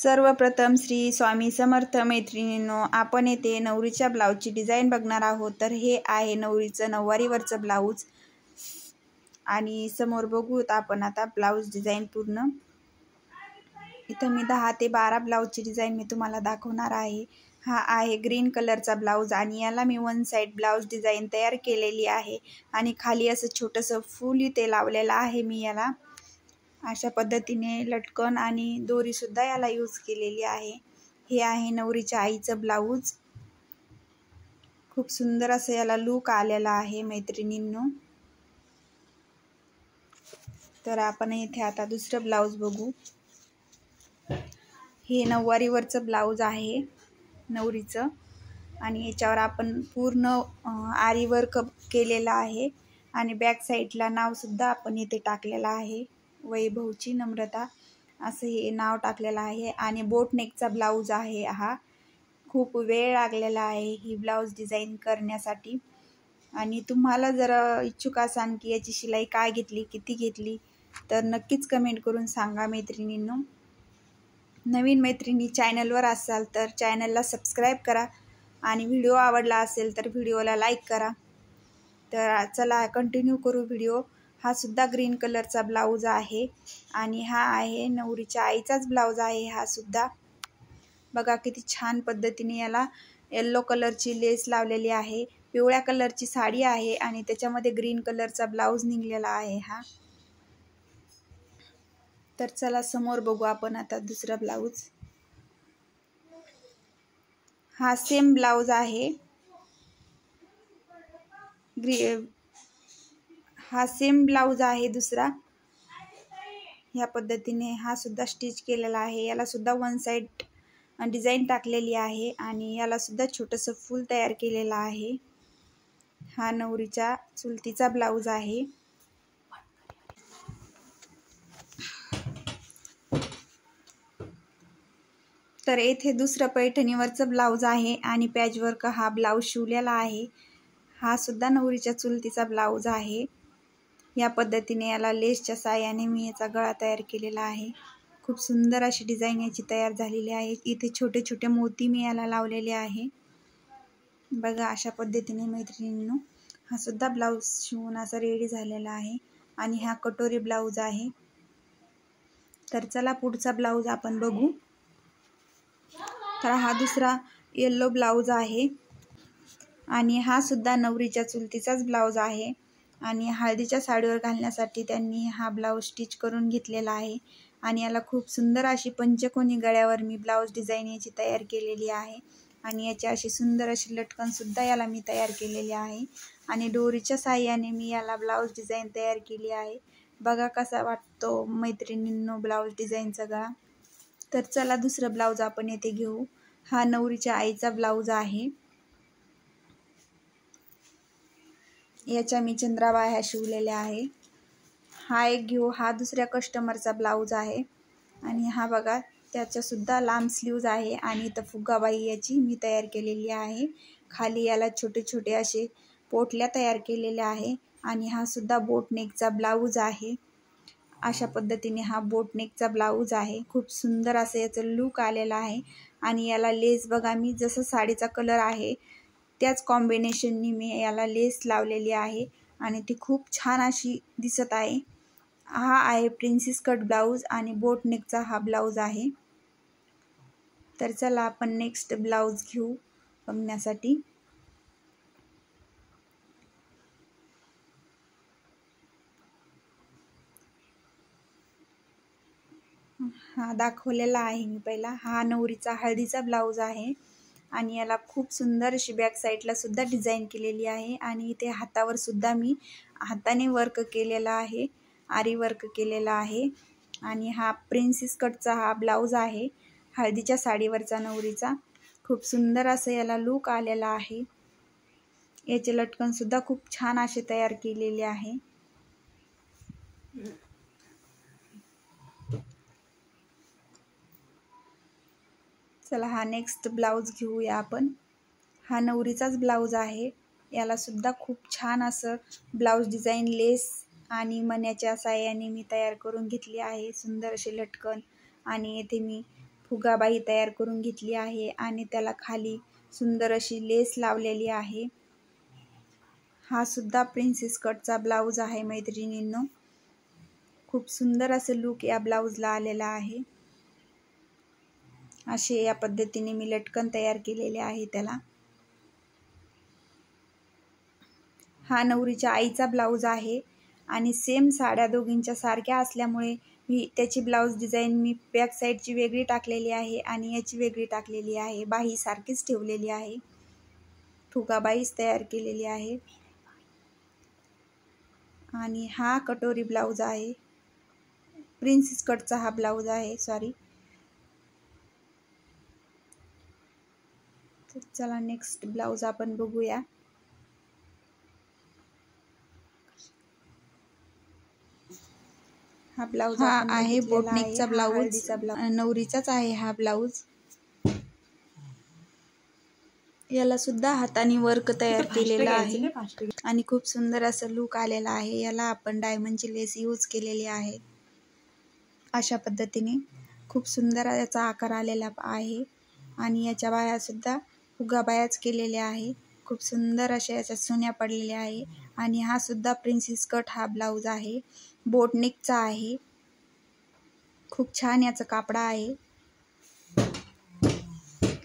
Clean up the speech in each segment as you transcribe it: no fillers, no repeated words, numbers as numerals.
सर्वप्रथम श्री स्वामी समर्थ मैत्रिणींनो, आपण येथे नवरीच्या ब्लाऊजची डिझाईन बघणार आहोत। तर हे आहे नवरीचं नऊवारीवरचं ब्लाऊज आणि समोर बघूत आपण आता ब्लाऊज डिझाईन पूर्ण। इथं मी 10 ते 12 ब्लाऊजची डिझाईन मी तुम्हाला दाखवणार आहे। हा आहे ग्रीन कलरचा ब्लाऊज आणि याला मी वन साइड ब्लाऊज डिझाईन तयार केलेली आहे आणि खाली असं छोटंसं फूल इथे लावलेलं आहे मी याला। अशा पद्धतीने लटकन आणि दोरी सुद्धा याला यूज केलेली आहे। हे आहे नवरीच्या आईचं ब्लाऊज। खूप सुंदर असं याला लुक आलेला आहे मैत्रिणींनो। तर आपण इथे आता दुसरं ब्लाऊज बघू। हे नऊवारीवरचं ब्लाऊज आहे नवरीचं आणि याच्यावर आपण पूर्ण आरी वर्क केलेला आहे आणि बॅक साईडला नाव सुद्धा आपण इथे टाकलेला आहे, वैभवची नम्रता असं हे नाव टाकलेलं आहे। आणि बोट नेकचा ब्लाऊज आहे हा। खूप वेळ लागलेला आहे ही ब्लाऊज डिझाईन करण्यासाठी आणि तुम्हाला जर इच्छुक असाल की याची शिलाई काय घेतली, किती घेतली, तर नक्कीच कमेंट करून सांगा मैत्रिणींनो। नवीन मैत्रिणी चॅनलवर असाल तर चॅनलला सबस्क्राईब करा आणि व्हिडिओ आवडला असेल तर व्हिडिओला लाईक करा। तर चला कंटिन्यू करू व्हिडिओ। हा सुद्धा ग्रीन कलरचा ब्लाऊज आहे आणि हा आहे नवरीच्या आईचाच ब्लाऊज आहे हा सुद्धा। बघा किती छान पद्धतीने याला येलो कलरची लेस लावलेली आहे, पिवळ्या कलरची साडी आहे आणि त्याच्यामध्ये ग्रीन कलरचा ब्लाऊज निघलेला आहे हा। तर चला समोर बघू आपण आता दुसरा ब्लाऊज। हा सेम ब्लाऊज आहे, हा सेम ब्लाऊज आहे दुसरा। ह्या पद्धतीने हा सुद्धा स्टिच केलेला आहे। याला सुद्धा वन साइड डिझाईन टाकलेली आहे आणि याला सुद्धा छोटंसं फूल तयार केलेलं आहे। हा नवरीच्या चुलतीचा ब्लाऊज आहे। तर येथे दुसरं पैठणीवरचं ब्लाऊज आहे आणि पॅचवर्क हा ब्लाऊज शिवलेला आहे। हा सुद्धा नवरीच्या चुलतीचा ब्लाऊज आहे। या पद्धतीने याला लेसच्या साहाय्याने मी याचा गळा तयार केलेला आहे। खूप सुंदर अशी डिझाईन याची तयार झालेली आहे। इथे छोटे छोटे मोती मी याला लावलेले आहे। बघा अशा पद्धतीने मैत्रिणींनो हा सुद्धा ब्लाऊज शिवून असा रेडी झालेला आहे आणि हा कटोरी ब्लाऊज आहे। तर चला पुढचा ब्लाऊज आपण बघू। तर हा दुसरा येलो ब्लाऊज आहे आणि हा सुद्धा नवरीच्या चुलतीचाच ब्लाऊज आहे आणि हळदीच्या साडीवर घालण्यासाठी त्यांनी हा ब्लाऊज स्टिच करून घेतलेला आहे आणि याला खूप सुंदर अशी पंचकोनी गळ्यावर मी ब्लाऊज डिझाईन याची तयार केलेली आहे आणि याची अशी सुंदर अशी लटकन सुद्धा याला मी तयार केलेली आहे आणि दोरीच्या साहाय्याने मी याला ब्लाऊज डिझाईन तयार केली आहे। बघा कसा वाटतो मैत्रिणींनो ब्लाऊज डिझाईनचा गळा। तर चला दुसरा ब्लाऊज आपण येथे घेऊ। हा नवरीच्या आईचा ब्लाऊज आहे। याच्या मी चंद्राबाह्या शिवलेल्या आहे। हा एक घेऊ। हा दुसऱ्या कस्टमरचा ब्लाऊज आहे आणि हा बघा त्याच्या सुद्धा लांब स्लीव्ज आहे आणि इथं फुगाबाई याची मी तयार केलेली आहे। खाली याला छोटे छोटे असे पोटल्या तयार केलेल्या आहे आणि हा सुद्धा बोट नेकचा ब्लाऊज आहे। अशा पद्धतीने हा बोट नेकचा ब्लाऊज आहे। खूप सुंदर असं याचं लुक आलेला आहे आणि याला लेस बघा मी जसं साडीचा कलर आहे त्याच कॉम्बिनेशननी मी याला लेस लावलेली आहे आणि ती खूप छान अशी दिसत आहे। हा आहे प्रिन्सेस कट ब्लाऊज आणि बोट नेकचा हा ब्लाऊज आहे। तर चला आपण नेक्स्ट ब्लाऊज घेऊ बघण्यासाठी। हा दाखवलेला आहे मी पहिला। हा नवरीचा हळदीचा ब्लाऊज आहे आणि याला खूप सुंदर अशी बॅक साईडला सुद्धा डिझाईन केलेली आहे आणि इथे हातावर सुद्धा मी हाताने वर्क केलेला आहे, आरी वर्क केलेला आहे आणि हा प्रिन्सेस कटचा हा ब्लाऊज आहे हळदीच्या साडीवरचा नवरीचा। खूप सुंदर असं याला लुक आलेला आहे। याचे लटकन सुद्धा खूप छान असे तयार केलेले आहे। चला हा नेक्स्ट ब्लाऊज घेऊया आपण। हा नवरीचाच ब्लाऊज आहे। याला सुद्धा खूप छान असं ब्लाऊज डिझाईन लेस आणि मण्याच्या साहाय्याने मी तयार करून घेतली आहे। सुंदर असे लटकन आणि येथे मी फुगाबाई तयार करून घेतली आहे आणि त्याला खाली सुंदर अशी लेस लावलेली आहे। हा सुद्धा प्रिन्सेस कटचा ब्लाऊज आहे मैत्रिणींनो। खूप सुंदर असं लुक या ब्लाऊजला आलेला आहे। असे या पद्धतीने मी लटकन तयार केलेले आहे त्याला। हा नवरीच्या आईचा ब्लाऊज आहे आणि सेम साड्या दोघींच्या सारख्या असल्यामुळे मी त्याची ब्लाऊज डिझाईन मी बॅक साईडची वेगळी टाकलेली आहे आणि याची वेगळी टाकलेली आहे। बाही सारखीच ठेवलेली आहे, फुगाबाईच तयार केलेली आहे। आणि हा कटोरी ब्लाऊज आहे, प्रिन्सेस कटचा हा ब्लाऊज आहे, सॉरी। तर चला नेक्स्ट ब्लाऊज आपण बघूया। हा ब्लाऊज आहे बोटनेकचा ब्लाऊज, नवरीचाच आहे हा ब्लाऊज। याला सुद्धा हाताने वर्क तयार केलेला आहे आणि खूप सुंदर असं लुक आलेला आहे। याला आपण डायमंडची लेस यूज केलेली आहे। अशा पद्धतीने खूप सुंदर याचा आकार आलेला आहे आणि याच्या बाया सुद्धा फुगाबायाच केलेल्या आहे। खूप सुंदर अशा याच्या सुन्या पडलेल्या आहे आणि हा सुद्धा प्रिन्सेस कट हा ब्लाऊज आहे, बोटनेकचा आहे। खूप छान याचं कापड आहे।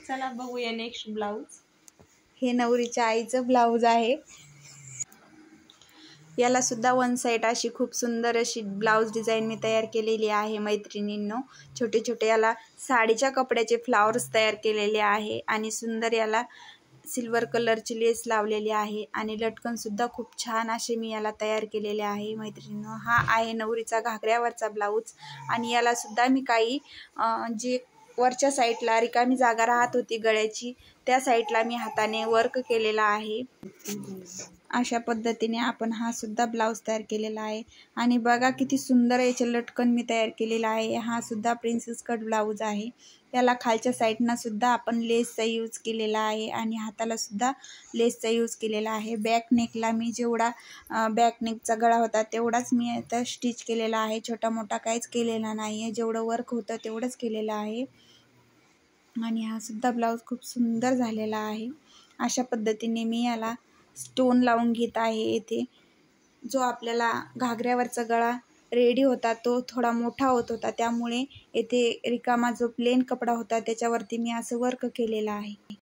चला बघूया नेक्स्ट ब्लाऊज। हे नवरीच्या आईचं ब्लाऊज आहे। याला सुद्धा वन साइड अशी खूप सुंदर अशी ब्लाऊज डिझाईन मी तयार केलेली आहे मैत्रिणींनो। छोटे छोटे याला साडीच्या कपड्याचे फ्लावर्स तयार केलेले आहे आणि सुंदर याला सिल्वर कलरची लेस लावलेली आहे आणि लटकन सुद्धा खूप छान असे मी याला तयार केलेले आहे मैत्रिणींनो। हा आहे नवरीचा घागऱ्यावरचा ब्लाऊज आणि याला सुद्धा मी काही जे वरच्या साईडला रिकामी जागा राहत होती गळ्याची, त्या साईडला मी हाताने वर्क केलेला आहे। अशा पद्धतीने आपण हा सुद्धा ब्लाऊज तयार केलेला आहे आणि बघा किती सुंदर याचे लटकन मी तयार केलेला आहे। हा सुद्धा प्रिन्सेस कट ब्लाऊज आहे। त्याला खालच्या साईडनं सुद्धा आपण लेसचा यूज केलेला आहे आणि हाताला सुद्धा लेसचा यूज केलेला आहे। बॅक नेकला मी जेवढा बॅक नेकचा गळा होता तेवढाच मी आता स्टिच केलेला आहे, छोटा मोठा काहीच केलेला नाही आहे। जेवढं वर्क होतं तेवढंच केलेलं आहे आणि हा सुद्धा ब्लाऊज खूप सुंदर झालेला आहे। अशा पद्धतीने मी याला स्टोन लावून घेत आहे। येथे जो आपल्याला घागऱ्यावरचा गळा रेडी होता तो थोडा मोठा होत होता, त्यामुळे येथे रिकामा जो प्लेन कपडा होता त्याच्यावरती मी असं वर्क केलेला आहे।